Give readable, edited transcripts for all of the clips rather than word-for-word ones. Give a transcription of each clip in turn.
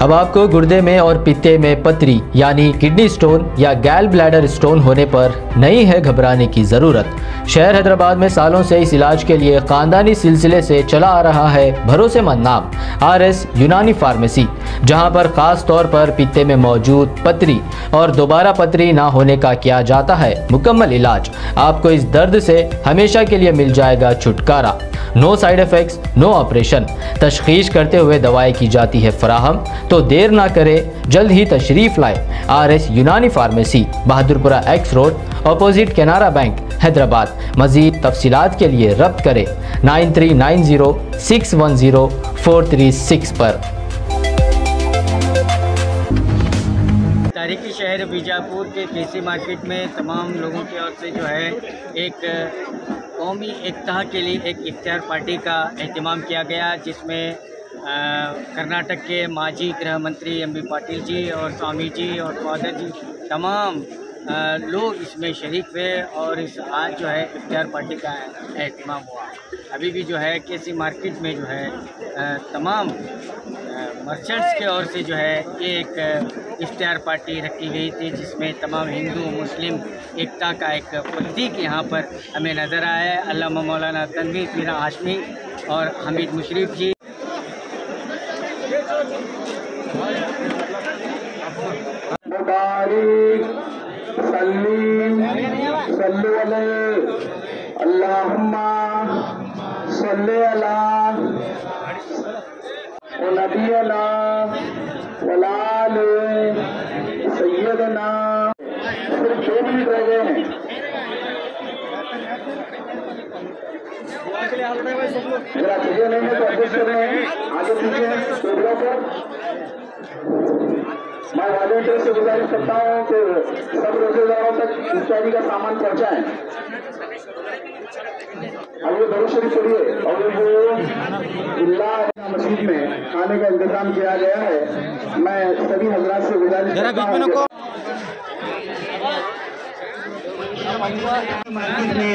अब आपको गुर्दे में और पित्ते में पथरी यानी किडनी स्टोन या गैल ब्लैडर स्टोन होने पर नहीं है घबराने की ज़रूरत। शहर हैदराबाद में सालों से इस इलाज के लिए खानदानी सिलसिले से चला आ रहा है भरोसेमंद नाम RS यूनानी फार्मेसी, जहां पर खास तौर पर पित्ते में मौजूद पथरी और दोबारा पथरी ना होने का किया जाता है मुकम्मल इलाज। आपको इस दर्द से हमेशा के लिए मिल जाएगा छुटकारा। No side effects, no operation. तशखीस करते हुए दवाएं की जाती है फराहम, तो देर ना करें, जल्द ही तशरीफ लाएं। RS Unani pharmacy, Bahadurpura X road, opposite Canara bank, Hyderabad. मजीद तफसीलात के लिए रब्त करें 9390610436 पर। तारीखी शहर बीजापुर के केसी मार्केट में तमाम लोगों की ओर से जो है एक कौमी एकता के लिए एक इफ्तार पार्टी का एहतमाम किया गया, जिसमें कर्नाटक के माजी गृह मंत्री MB पाटिल जी और स्वामी जी और फादर जी तमाम लोग इसमें शरीक हुए और इस आज जो है इफ्तार पार्टी का एहतमाम हुआ। अभी भी जो है केसी मार्केट में जो है तमाम मर्चेंट्स के ओर से जो है एक इफ्तार पार्टी रखी गई थी, जिसमें तमाम हिंदू मुस्लिम एकता का एक प्रतीक यहाँ पर हमें नज़र आया है। अल्लामा मौलाना तनवीर पीरा हाशमी और हमीद मुशर्रफ जी। अल्लाहुम्मा सल्ली अला नबी अला वलाल सैयदना। सिर्फ 2 मिनट रह गए हैं। अगर आप चीजें नहीं है तो एडजस्ट कर रहे हैं, आगे पीछे टेबलों पर। मैं वॉलंटियर से गुजारिश करता हूँ कि सब रोजेदारों तक इफ्तारी का सामान पहुँचाएं। अब ये दरूद शरीफ पढ़िए। और वो मस्जिद में खाने का इंतजाम किया गया है। मैं सभी हजरात से गुजारिश करता हूँ इतने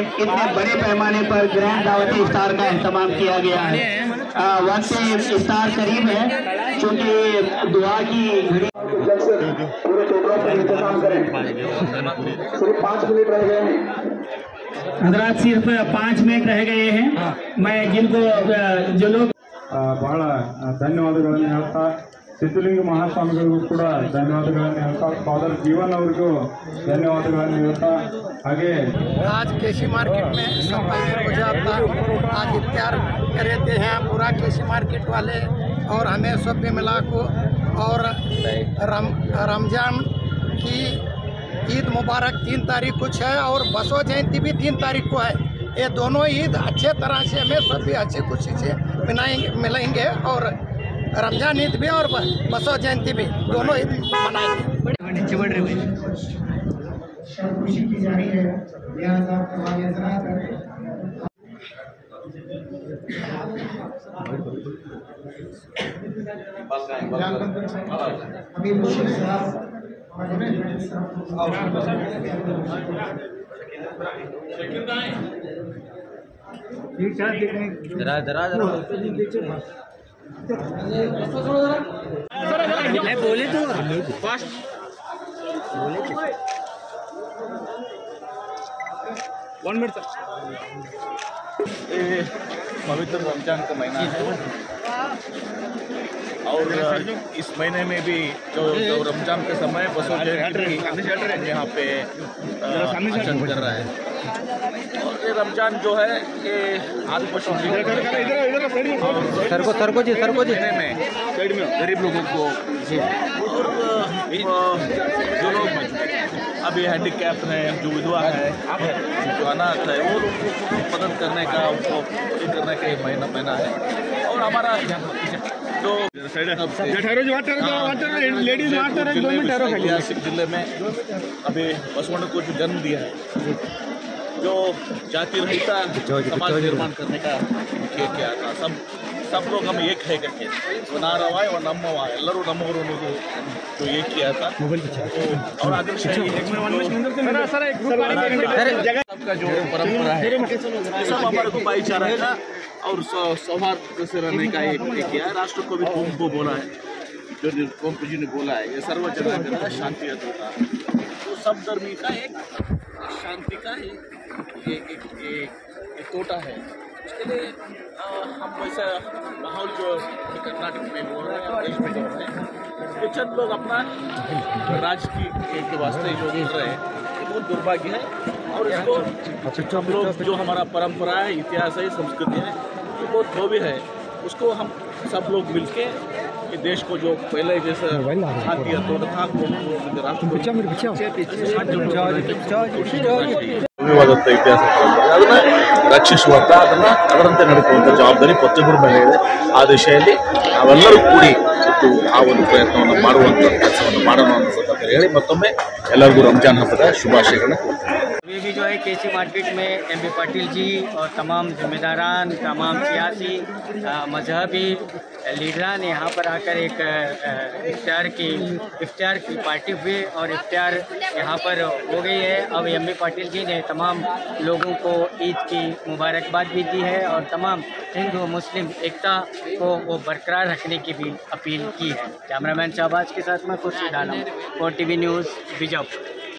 बड़े पैमाने पर ग्रैंड दावती इफ्तार का एहतमाम किया गया है। वक्त इफ्तार करीब है, क्योंकि दुआ की घड़ी जब से पूरे टोकरों पर इंतजाम करें। सिर्फ 5 मिनट रह गए हैं हजरात, सिर्फ 5 मिनट रह गए हैं। मैं जिनको जो लोग ಬಹಳ ಧನ್ಯವಾದಗಳನ್ನು ಹೇಳ್ತಾ, ಸಿದ್ಧಲಿಂಗ ಮಹಾಸ್ವಾಮಿಗಳಿಗೂ ಕೂಡ ಧನ್ಯವಾದಗಳನ್ನು ಹೇಳ್ತಾ, ಫಾದರ್ ಜೀವನ್ ಅವರಿಗೂ ಧನ್ಯವಾದಗಳನ್ನು ಹೇಳ್ತಾ, ಹಾಗೆ आज केसी मार्केट में सफाई हो जाता, आज इफ्तार करते हैं पूरा केसी मार्केट वाले और हमें सब मिला को। और रमजान की ईद मुबारक 3 तारीख को है और बसो जयंती भी 3 तारीख को है। ये दोनों ईद अच्छे तरह से हमें सब भी अच्छी खुशी से मिलेंगे और रमजान ईद भी और बसो जयंती भी दोनों ईद मनाएंगे। खुशी की जा रही है, अभी मुश्किल साहब बोले तो फास्ट बोले 1 मिनट। पवित्र रमजान का महीना है और इस महीने में भी जो रमजान के समय बसों यहाँ पे आचरण कर रहा है। और ये रमजान जो है ये आदि पशु में गरीब लोगों को जो लोग अभी हैंडीकैप हैं, जो विधवा है, जो अनाथ है, वो लोगों को मदद करने का, उनको ये करने का महीना है। और हमारा जो ऐतिहासिक जिले में अभी बसवण्ण को जो जन्म दिया है, जो जाति रहित समाज निर्माण करने का किया था। सब लोग हम एक है करके वो नारवाय और नम्मवा एल्लरू नम्मोरू जो ये किया था। और आदिल शाही का जो परंपरा है, सब हमारे को भाईचारा का और सौहार्द से रहने का एक किया है। राष्ट्र को भी तुमको बोला है जो निरुपम जी ने बोला है, ये सर्व जनार्दन शांति अतुता, तो सब धर्मी का एक शांति का एक तोटा है। उसके लिए हम वैसा माहौल जो कर्नाटक में हो रहा है, देश में हो रहा है, ये चंद लोग अपना राजनीति के वास्ते जो कर रहे हैं, ये बहुत दुर्भाग्य है। और इसको हम लोग जो हमारा परंपरा है, इतिहास है, संस्कृति है, ये बहुत धोबी है, उसको हम सब लोग मिलके कि देश को जो पहले जैसे शांति तोड़ था ವಿವಾದದ ಇತಿಹಾಸ ಅದನ್ನ ರಕ್ಷಿಸುವಂತ ಅದರಂತೆ ನಡೆಸುವಂತ ಜವಾಬ್ದಾರಿ ಪ್ರತಿಯೊಬ್ಬರ ಮೇಲೆ ಇದೆ। ಆ ದಿಶೆಯಲ್ಲಿ ನಾವೆಲ್ಲರೂ ಕೂಡಿ ಆ ಒಂದು ಪ್ರಯತ್ನವನ್ನು ಮಾಡುವಂತ ಕೆಲಸವನ್ನು ಮಾಡೋಣ ಅಂತ ಹೇಳಿ ಮತ್ತೊಮ್ಮೆ ಎಲ್ಲರಿಗೂ ರಂಜಾನ್ ಹಬ್ಬದ ಶುಭಾಶಯಗಳನ್ನ ಕೋರ್ತೇನೆ। अभी भी जो है केसी मार्केट में एमबी पाटिल जी और तमाम जिम्मेदारान, तमाम सियासी मजहबी लीडरान यहाँ पर आकर एक इफ्तार की पार्टी हुई और इफ्तार यहाँ पर हो गई है। अब एमबी पाटिल जी ने तमाम लोगों को ईद की मुबारकबाद भी दी है और तमाम हिंदू मुस्लिम एकता को वो बरकरार रखने की भी अपील की है। कैमरामैन शाहबाज के साथ मैं खुर्शीद आलम, 4 TV न्यूज़, बीजापुर।